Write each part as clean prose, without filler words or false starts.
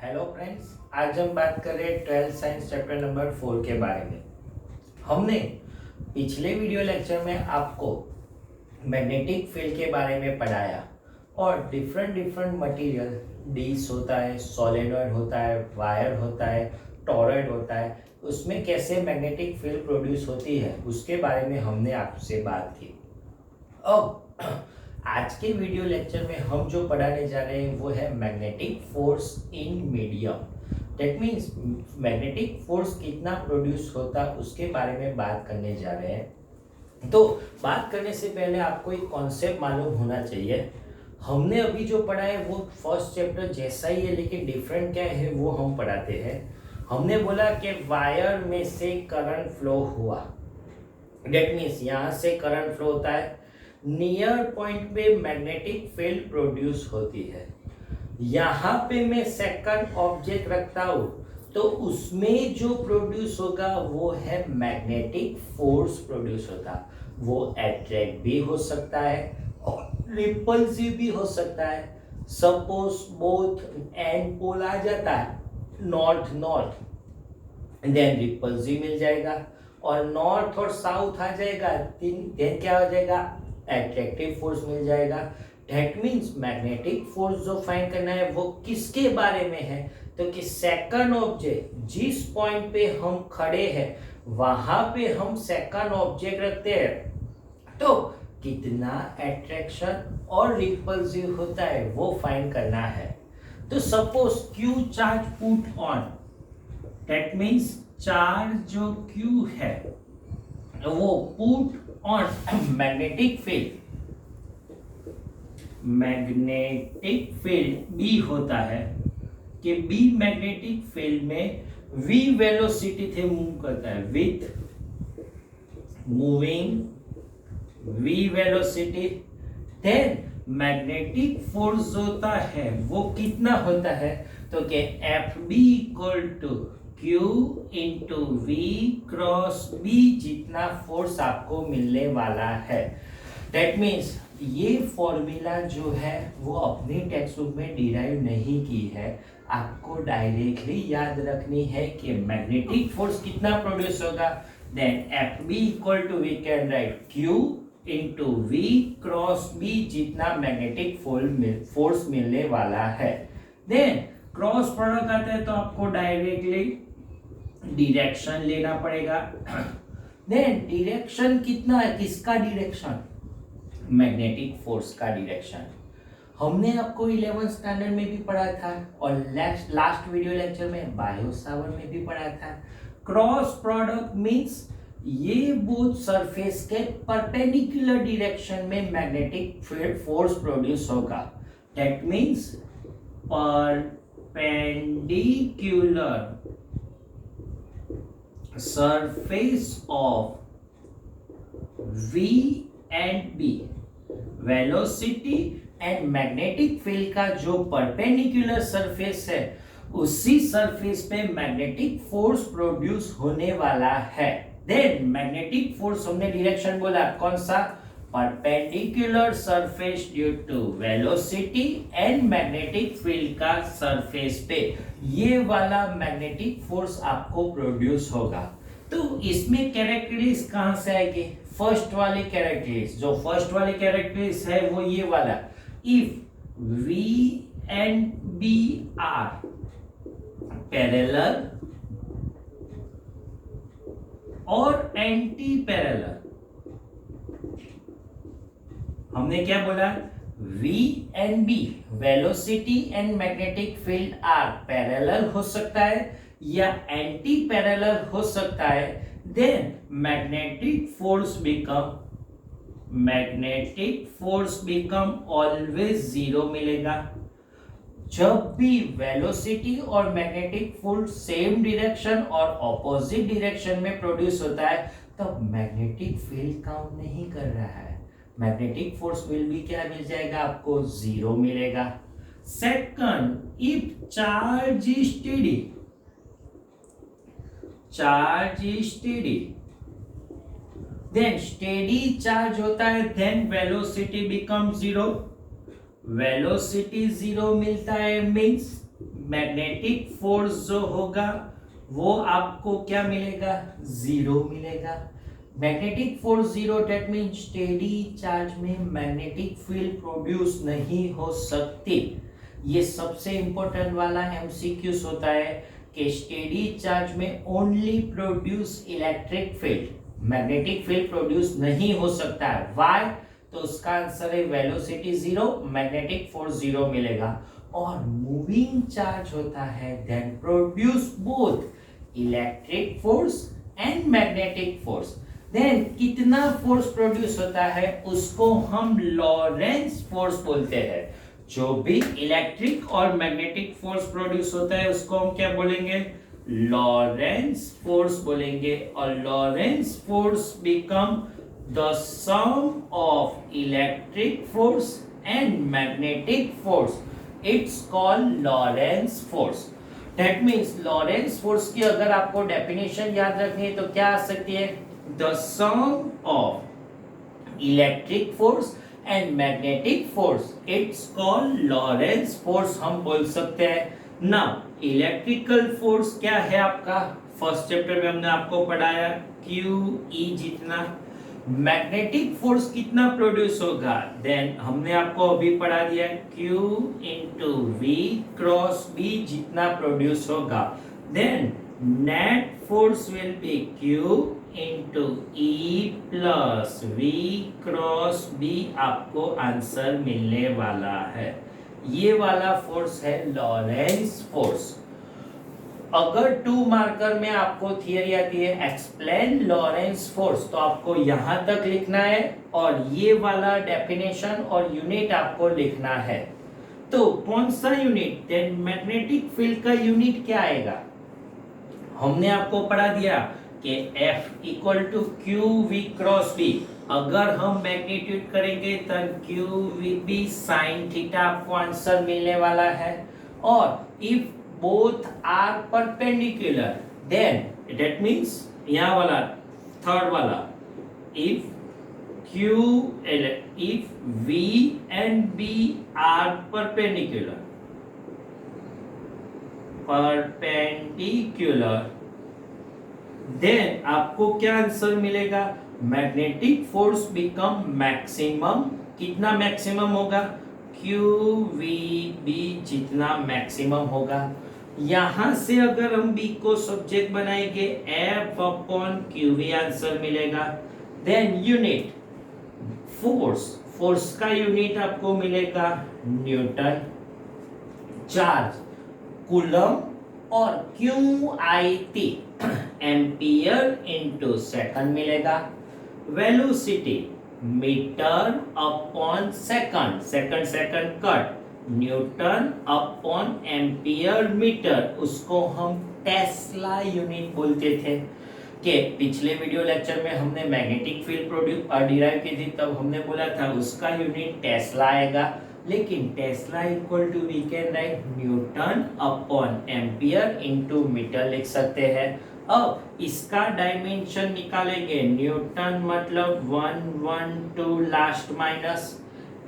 Hello friends, आज हम बात कर रहे हैं 12th साइंस चैप्टर नंबर 4 के बारे में। हमने पिछले वीडियो लेक्चर में आपको मैग्नेटिक फील्ड के बारे में पढ़ाया और डिफरेंट मटेरियल डिश होता है, सॉलिनॉइड होता है, वायर होता है, टॉरॉइड होता है, उसमें कैसे मैग्नेटिक फील्ड प्रोड्यूस होती है उसके बारे में हमने आपसे बात की। अब आज के वीडियो लेक्चर में हम जो पढ़ाने जा रहे हैं वो है magnetic force in medium. That means magnetic force कितना प्रोड्यूस होता है उसके बारे में बात करने जा रहे हैं। तो बात करने से पहले आपको एक कॉन्सेप्ट मालूम होना चाहिए। हमने अभी जो पढ़ा है वो फर्स्ट चैप्टर जैसा ही है, लेकिन डिफरेंट क्या है वो हम पढ़ाते हैं। हमने बोला कि वायर में से करंट फ्लो हुआ, दैट मीन्स यहाँ से करंट फ्लो होता है, नियर पॉइंट पे मैग्नेटिक फील्ड प्रोड्यूस होती है। यहाँ पे मैं सेकंड ऑब्जेक्ट रखता हूँ तो उसमें जो प्रोड्यूस होगा वो है मैग्नेटिक फोर्स प्रोड्यूस होता। वो अट्रैक्ट भी हो सकता है और रिपल्सिव भी हो सकता है। सपोज बोथ एंड पोल आ जाता है, नॉर्थ नॉर्थ, देन रिपल्सिव मिल जाएगा, और नॉर्थ और साउथ आ जाएगा, देन क्या हो जाएगा, एट्रैक्टिव फोर्स मिल जाएगा। दैट मीन्स मैग्नेटिक फोर्स जो फाइंड करना है वो किसके बारे में है, तो कि सेकंड ऑब्जेक्ट जिस पॉइंट पे हम खड़े हैं वहां पे हम सेकंड ऑब्जेक्ट रखते हैं तो कितना अट्रैक्शन और रिपल्सिव होता है वो फाइंड करना है। तो suppose Q charge put on, that means charge जो क्यू है वो put on magnetic field B होता है कि बी मैग्नेटिक फील्ड में v वेलोसिटी से मूव करता है, with moving v velocity, then magnetic force होता है वो कितना होता है, तो कि F B equal to Q into V cross B जितना फोर्स आपको मिलने वाला है। दैट मीन्स ये फॉर्मूला जो है वो अपनी टेक्स्ट बुक में डिराइव नहीं की है, आपको डायरेक्टली याद रखनी है कि मैग्नेटिक फोर्स कितना प्रोड्यूस होगा, then F B equal to we can write Q into V cross B जितना मैग्नेटिक फोर्स मिलने वाला है। देन क्रॉस प्रोडक्ट आता है तो आपको डायरेक्टली डायरेक्शन लेना पड़ेगा। देन डायरेक्शन कितना है, किसका डायरेक्शन, मैग्नेटिक फोर्स का डायरेक्शन। हमने आपको 11th स्टैंडर्ड में भी पढ़ा था और लास्ट वीडियो लेक्चर में बायो सावर में भी पढ़ा था। क्रॉस प्रोडक्ट मींस ये बोथ सरफेस के परपेंडिकुलर डायरेक्शन में मैग्नेटिक फोर्स प्रोड्यूस होगा। That means perpendicular surface of V and B, velocity and magnetic field का जो परपेंडिकुलर सरफेस है उसी सरफेस पे मैग्नेटिक फोर्स प्रोड्यूस होने वाला है। देन मैग्नेटिक फोर्स हमने डायरेक्शन बोला कौन सा, perpendicular surface due to velocity and magnetic field का सरफेस पे ये वाला मैग्नेटिक फोर्स आपको प्रोड्यूस होगा। तो इसमें कैरेक्टरिस्टिक्स कहां से आएगी, फर्स्ट वाली कैरेक्टरिस्टिक्स, जो फर्स्ट वाली कैरेक्टरिस्टिक्स है वो ये वाला, if V and B are parallel और एंटी पैरेलल। हमने क्या बोला, V and B velocity and magnetic field are parallel हो सकता है या एंटी पैरेलल हो सकता है, then magnetic force become always zero मिलेगा। जब भी वेलोसिटी और मैग्नेटिक फोर्स सेम डायरेक्शन और ऑपोजिट डायरेक्शन में प्रोड्यूस होता है तब मैग्नेटिक फील्ड काउंट नहीं कर रहा है, मैग्नेटिक फोर्स विल भी क्या मिल जाएगा, आपको जीरो मिलेगा। Second, if charge is steady, then steady charge होता है, then velocity become zero, velocity zero मिलता है मींस मैग्नेटिक फोर्स जो होगा वो आपको क्या मिलेगा, जीरो मिलेगा। Magnetic force zero, that mean steady charge में मैग्नेटिक फील्ड प्रोड्यूस नहीं हो सकती। ये सबसे इंपॉर्टेंट वाला एमसीक्यूज होता है कि स्टेडी चार्ज में only produce electric field, magnetic field produce नहीं हो सकता है। व्हाई? तो उसका आंसर है velocity zero, magnetic force zero मिलेगा। और मूविंग चार्ज होता है then produce both electric force and magnetic force. देन कितना फोर्स प्रोड्यूस होता है उसको हम लॉरेंस फोर्स बोलते हैं। जो भी इलेक्ट्रिक और मैग्नेटिक फोर्स प्रोड्यूस होता है उसको हम क्या बोलेंगे, लॉरेंस फोर्स बोलेंगे। और Lorentz force become the sum of electric force and magnetic force, it's called Lorentz force. That means Lorentz force की अगर आपको डेफिनेशन याद रखनी है तो क्या आ सकती है, the sum of electric force and magnetic force, it's called Lorentz force हम बोल सकते हैं ना। इलेक्ट्रिकल फोर्स क्या है आपका, फर्स्ट चैप्टर में हमने आपको पढ़ाया क्यू ई जितना। मैग्नेटिक फोर्स कितना प्रोड्यूस होगा, देन हमने आपको अभी पढ़ा दिया Q into V cross B जितना प्रोड्यूस होगा। Then net force will be Q into E plus V cross B, आपको आंसर मिलने वाला है। ये वाला फोर्स है लॉरेंस फोर्स। अगर 2 मार्कर में आपको थियरी आती है एक्सप्लेन लॉरेंस फोर्स, तो आपको यहां तक लिखना है और ये वाला डेफिनेशन और यूनिट आपको लिखना है। तो कौन सा यूनिट, देन मैग्नेटिक फील्ड का यूनिट क्या आएगा, हमने आपको पढ़ा दिया कि F equal to Q V cross B. अगर हम मैग्नीट्यूड करेंगे तो Q V B sine theta आपको आंसर मिलने वाला है। और if both are perpendicular then that means यहां वाला थर्ड वाला, if V and B are perpendicular, then आपको क्या आंसर मिलेगा, मैग्नेटिक फोर्स बिकम मैक्सिमम। कितना मैक्सिमम होगा, क्यू वी बी जितना मैक्सिमम होगा। यहां से अगर हम बी को सब्जेक्ट बनाएंगे F upon Q V answer मिलेगा। देन यूनिट फोर्स, फोर्स का यूनिट आपको मिलेगा न्यूटन। चार्ज कूलम और Q I T ampere into second मिलेगा। Velocity metre upon second, second second cut, newton upon ampere metre, उसको हम Tesla unit बोलते थे। कि पिछले वीडियो लेक्चर में हमने मैग्नेटिक फील्ड प्रोड्यूस डिराइव की थी, तब हमने बोला था उसका यूनिट टेस्ला आएगा। लेकिन tesla equal to we can write newton upon ampere into metre लिख सकते हैं। अब इसका डायमेंशन निकालेंगे, न्यूटन मतलब 112 लास्ट माइनस,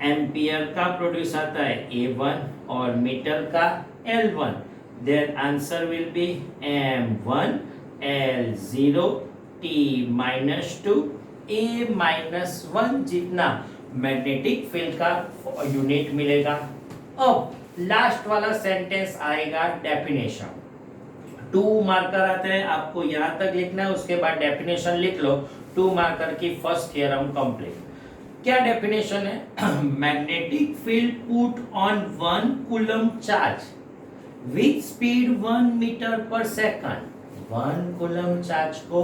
एम्पियर का प्रोड्यूस आता है A1 और मीटर का L1, their answer will be M1 L0 T -2 A-1 जितना मैग्नेटिक फील्ड का यूनिट मिलेगा। अब लास्ट वाला सेंटेंस आएगा डेफिनेशन। 2 मार्कर आते हैं, आपको यहां तक लिखना है, उसके बाद डेफिनेशन लिख लो। 2 मार्कर की फर्स्ट थ्योरम कंप्लीट। क्या डेफिनेशन है, magnetic field put on 1 coulomb charge with speed 1 metre per second. 1 coulomb charge को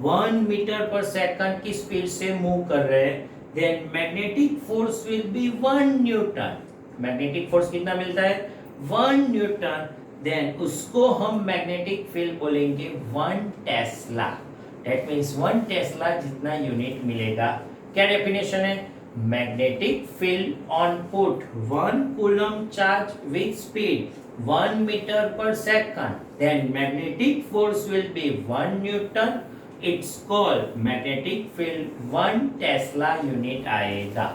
1 मीटर पर सेकंड की स्पीड से मूव कर रहे हैं, then magnetic force will be 1 newton. Magnetic force कितना मिलता है, 1 न्यूटन। देन उसको हम मैग्नेटिक फील्ड बोलेंगे 1 टेस्ला। दैट मींस 1 टेस्ला जितना यूनिट मिलेगा। क्या डेफिनेशन है, magnetic field on put 1 coulomb charge with speed 1 metre per second, then magnetic force will be 1 newton, it's called magnetic field 1 tesla unit आएगा।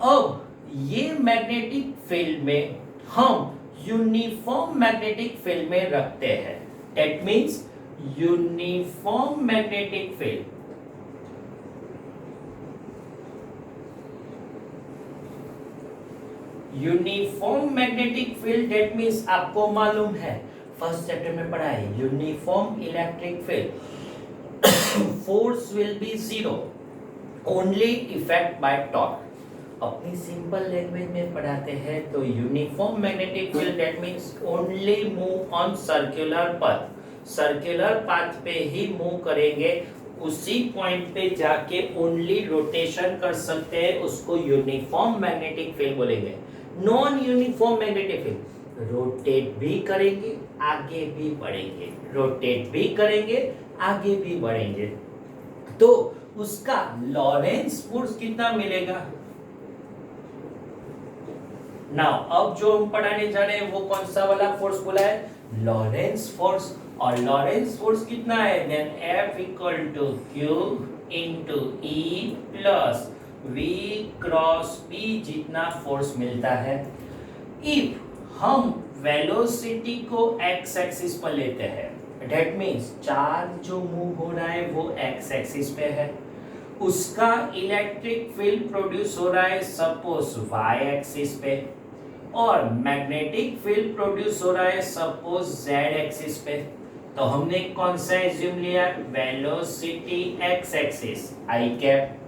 अब ये magnetic field में हम uniform magnetic field में रखते हैं। That means uniform magnetic field, uniform magnetic field that means आपको मालूम है फर्स्ट चैप्टर में पढ़ा है uniform electric field force will B zero only effect bye torque. अपनी सिंपल लैंग्वेज में पढ़ाते हैं तो uniform magnetic field that means only move on circular path, circular path पे ही मूव करेंगे, उसी पॉइंट पे जाके ओनली रोटेशन कर सकते हैं, उसको यूनिफॉर्म मैग्नेटिक फील्ड बोलेंगे। Non uniform magnetic field rotate भी करेंगे आगे भी बढ़ेंगे, रोटेट भी करेंगे आगे भी बढ़ेंगे, तो उसका लॉरेंस फोर्स कितना मिलेगा। नाउ अब जो हम पढ़ाने जा रहे हैं वो कौन सा वाला फोर्स बोला है, लॉरेंस फोर्स। और लॉरेंस फोर्स कितना है, then F equal to Q into E plus V cross P जितना फोर्स मिलता है। इफ हम वेलोसिटी को x एक्सिस पर लेते हैं, दैट मीन्स चार्ज जो मूव हो रहा है वो x एक्सिस पे है, उसका इलेक्ट्रिक फील्ड प्रोड्यूस हो रहा है सपोज y एक्सिस पे, और मैग्नेटिक फील्ड प्रोड्यूस हो रहा है सपोज z एक्सिस पे। तो हमने कौन सा एज्यूम लिया, velocity x axis i cap,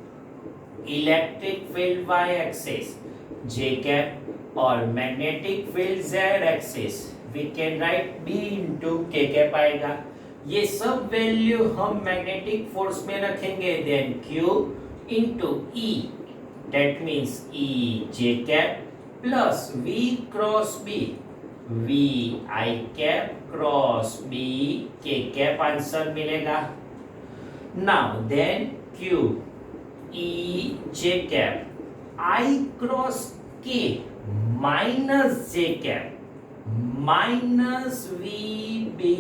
electric field y axis j cap, और magnetic field z axis we can write b into k cap आएगा। ये सब वैल्यू हम मैग्नेटिक फोर्स में रखेंगे, then Q into E that means E j cap plus V cross B V I cap cross B K cap answer मिलेगा। Now then Q E j cap I cross K minus j cap minus V B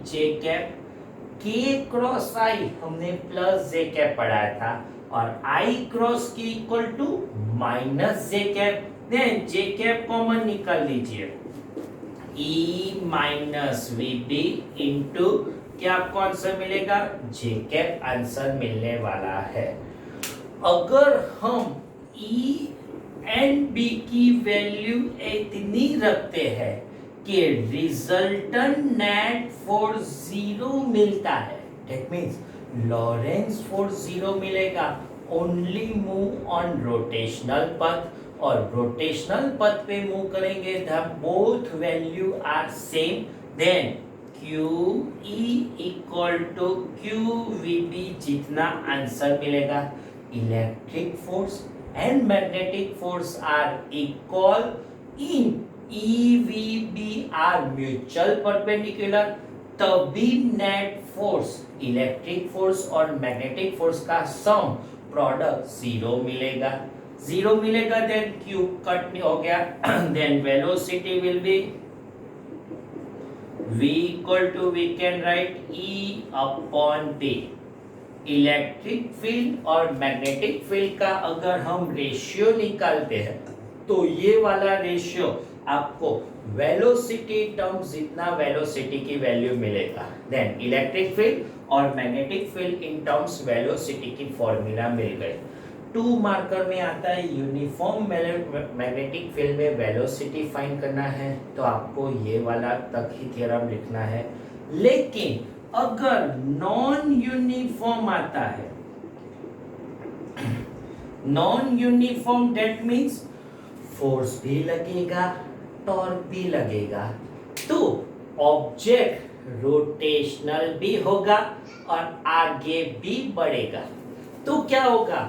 j cap, K cross I हमने plus j cap पढ़ाया था, और I cross K equal to minus j cap, then j cap common निकाल लीजिए, E minus V B into क्या आपको answer मिलेगा, j cap answer मिलने वाला है। अगर हम E एंड B की वैल्यू इतनी रखते हैं कि रिजल्टेंट नेट फोर्स जीरो मिलता है, that means Lorentz force zero मिलेगा, only move on rotational path, और रोटेशनल पथ पे मूव करेंगे the both value are same, then QE equal to QVB जितना आंसर मिलेगा। Electric force and magnetic force are equal in EVB are mutual perpendicular, तभी net force electric force और magnetic force का sum product zero मिलेगा, zero मिलेगा, then Q cut हो गया, then velocity will B V equal to we can write E upon P। Electric field और magnetic field का अगर हम रेशियो निकालते हैं तो ये वाला रेशियो आपको वेलोसिटी टर्म्स जितना वेलोसिटी की वैल्यू मिलेगा, देन इलेक्ट्रिक फील्ड और magnetic field in terms velocity की फॉर्मूला मिल गई। 2 मार्कर में आता है यूनिफॉर्म मैग्नेटिक फील्ड में वेलोसिटी फाइंड करना है, तो आपको ये वाला तक ही थ्योरम लिखना है। लेकिन अगर नॉन यूनिफॉर्म आता है, non uniform that means force भी लगेगा टॉर्क भी लगेगा, तो ऑब्जेक्ट रोटेशनल भी होगा और आगे भी बढ़ेगा, तो क्या होगा,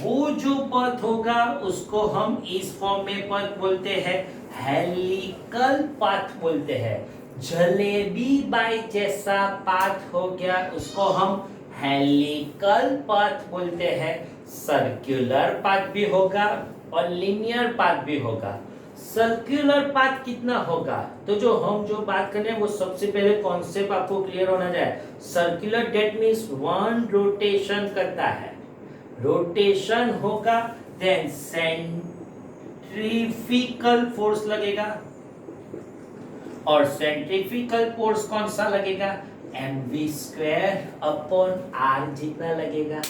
वो जो पथ होगा उसको हम इस फॉर्म में पथ बोलते हैं हेलिकल पाथ बोलते हैं। जलेबी बाई जैसा पाथ हो गया उसको हम हेलिकल पाथ बोलते हैं। सर्कुलर पाथ भी होगा और लिनियर पाथ भी होगा। सर्कुलर पाथ कितना होगा, तो जो बात कर रहे हैं वो सबसे पहले कॉन्सेप्ट आपको क्लियर होना चाहिए। Circular that means one rotation करता है, रोटेशन होगा, देन सेंट्रीफ्यूगल फोर्स लगेगा, और सेंट्रीफ्यूगल फोर्स कौन सा लगेगा, mv स्क्वायर अपॉन r जितना लगेगा।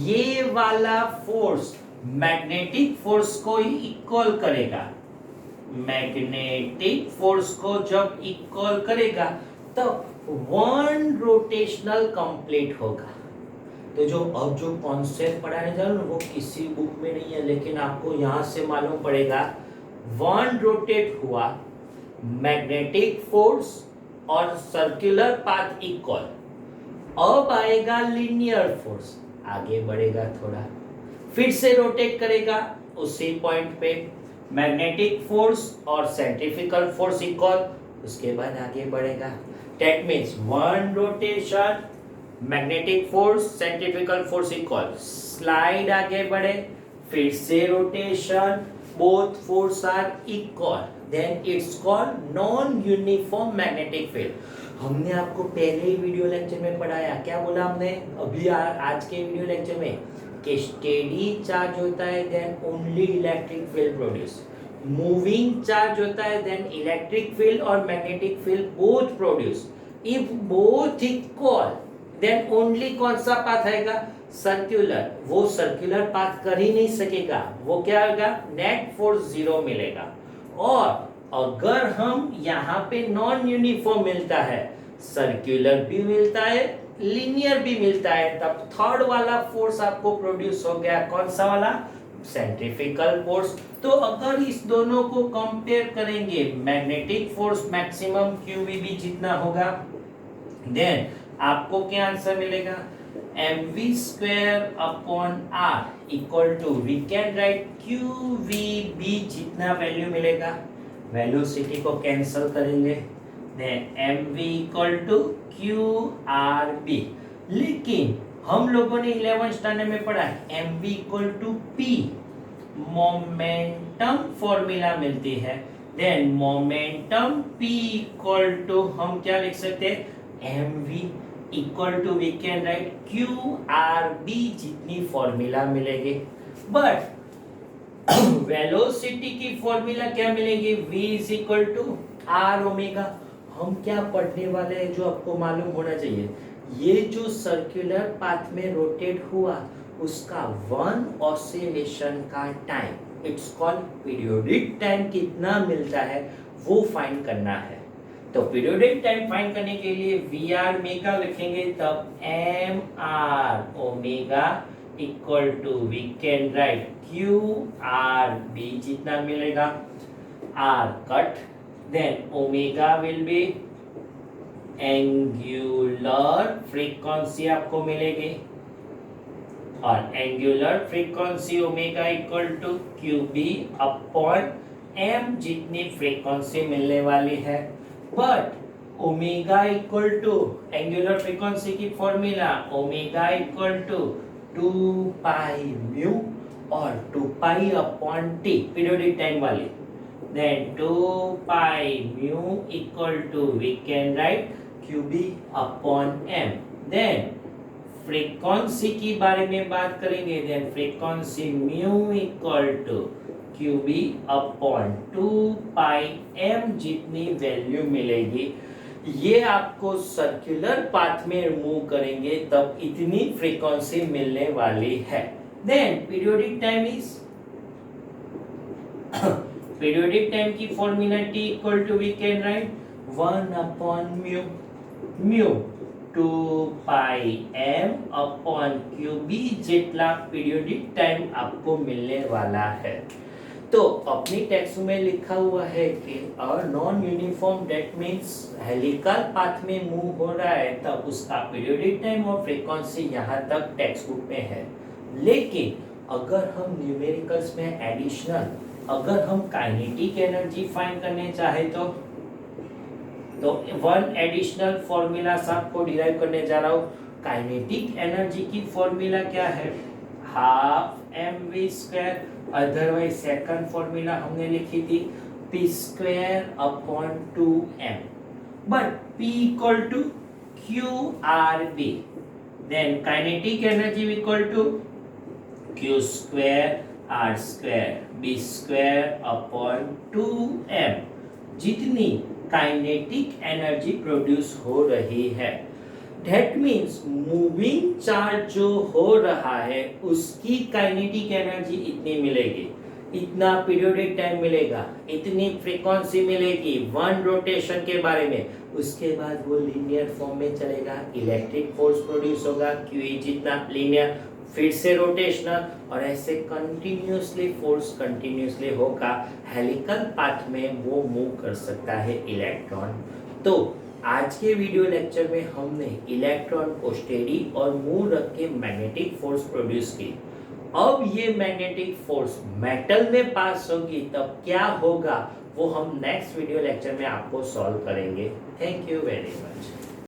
ये वाला फोर्स मैग्नेटिक फोर्स को इक्वल करेगा। मैग्नेटिक फोर्स को जब इक्वल करेगा तब वन रोटेशनल कंप्लीट होगा। तो जो अब जो कॉन्सेप्ट पढ़ाने जा रहा हूँ वो किसी बुक में नहीं है, लेकिन आपको यहाँ से मालूम पड़ेगा। वन रोटेट हुआ, मैग्नेटिक फोर्स और सर्कुलर पाथ इक्वल। अब आएगा लीनियर फोर्स, आगे बढ़ेगा थोड़ा, फिर से रोटेट करेगा उसी पॉइंट पे, मैग्नेटिक फोर्स और सेंट्रीफ्यूगल फोर्स इक्वल, उसके बाद आगे बढ़ेगा। That means one rotation, magnetic force, centrifugal force equal, slide आगे बढ़े, फिर से rotation, both force are equal, then it's called non uniform magnetic field. हमने आपको पहले ही वीडियो लेक्चर में पढ़ाया, क्या बोला हमने अभी आज के वीडियो लेक्चर में, कि स्टेडी चार्ज होता है then only electric field produce, moving charge होता है देन इलेक्ट्रिक फील्ड और magnetic field both produce. If both equal then only कौन सा पाथ आएगा, सर्कुलर। वो सर्कुलर पाथ कर ही नहीं सकेगा, वो क्या होगा, नेट फोर्स 0 मिलेगा। और अगर हम यहाँ पे नॉन यूनिफॉर्म मिलता है, सर्कुलर भी मिलता है, लीनियर भी मिलता है, तब थर्ड वाला फोर्स आपको प्रोड्यूस हो गया, कौन सा वाला, सेंट्रीफ्यूगल फोर्स। तो अगर इस दोनों को कंपेयर करेंगे, मैग्नेटिक फोर्स मैक्सिमम QVB जितना होगा, देन आपको क्या आंसर मिलेगा, mv square upon r equal to, we can write QVB जितना वैल्यू मिलेगा, वेलोसिटी को कैंसिल करेंगे, then mv equal to QRB। लेकिन हम लोगों ने 11 स्टैंडर्ड में पढ़ा है mv equal to p, momentum formula मिलती है, then momentum p equal to हम क्या लिख सकते हैं, mv equal to we can write QRB जितनी फॉर्मूला मिलेगी। बट वेलोसिटी की फॉर्मूला क्या मिलेगी, v is equal to r omega. हम क्या पढ़ने वाले हैं जो आपको मालूम होना चाहिए, ये जो सर्कुलर पाथ में रोटेट हुआ उसका वन ऑसिलेशन का time, it's called periodic time, कितना मिलता है वो फाइंड करना है। तो पीरियोडिक टाइम फाइंड करने के लिए VR मेगा लिखेंगे, तब MR omega equal to we can write QRB जितना मिलेगा, R cut, then omega will be angular frequency आपको मिलेगी, और angular frequency omega equal to QB upon M जितनी फ्रीक्वेंसी मिलने वाली है। But omega equal to angular frequency की formula, omega equal to 2 pi mu और 2 pi upon T periodic time वाली, then 2 pi mu equal to we can write QB upon M। Then frequency की बारे में बात करेंगे, then frequency mu equal to QB upon 2 pi M जितनी value मिलेगी। ये आपको सर्कुलर पाथ में मूव करेंगे तब इतनी फ्रीक्वेंसी मिलने वाली है। Then periodic time is, periodic time की formula T equal to we can write 1 upon mu, mu 2 pi M upon QB जितना पीरियोडिक टाइम आपको मिलने वाला है। तो अपनी टेक्स्ट में लिखा हुआ है कि और non uniform, that means helical path में मूव हो रहा है, तब उसका पीरियोडिक टाइम और फ्रीक्वेंसी यहाँ तक टेक्स्ट बुक में है। लेकिन अगर हम न्यूमेरिकल्स में एडिशनल, अगर हम काइनेटिक एनर्जी फाइंड करने चाहे तो वन एडिशनल फॉर्मूला आपको डिराइव करने जा रहा हूँ। काइनेटिक एनर्जी की फॉर्मूला क्या है, half mv square, otherwise second formula हमने लिखी थी p square upon 2m, but p equal to QRB, then kinetic energy equal to q square r square b square upon 2m जितनी kinetic energy produce हो रही है। That means moving charge जो हो रहा है उसकी काइनेटिक एनर्जी इतनी मिलेगी, इतना पीरियोडिक टाइम मिलेगा, इतनी फ्रीक्वेंसी मिलेगी वन रोटेशन के बारे में। उसके बाद वो लीनियर फॉर्म में चलेगा, इलेक्ट्रिक फोर्स प्रोड्यूस होगा, क्यू जितना लीनियर, फिर से रोटेशनल, और ऐसे कंटिन्यूसली फोर्स कंटिन्यूसली होगा, हेलिकल पाथ में वो मूव कर सकता है इलेक्ट्रॉन। तो आज के वीडियो लेक्चर में हमने इलेक्ट्रॉन को स्टेडी और मूव रख के मैग्नेटिक फोर्स प्रोड्यूस की। अब ये मैग्नेटिक फोर्स मेटल में पास होगी तब क्या होगा वो हम नेक्स्ट वीडियो लेक्चर में आपको सॉल्व करेंगे। Thank you very much.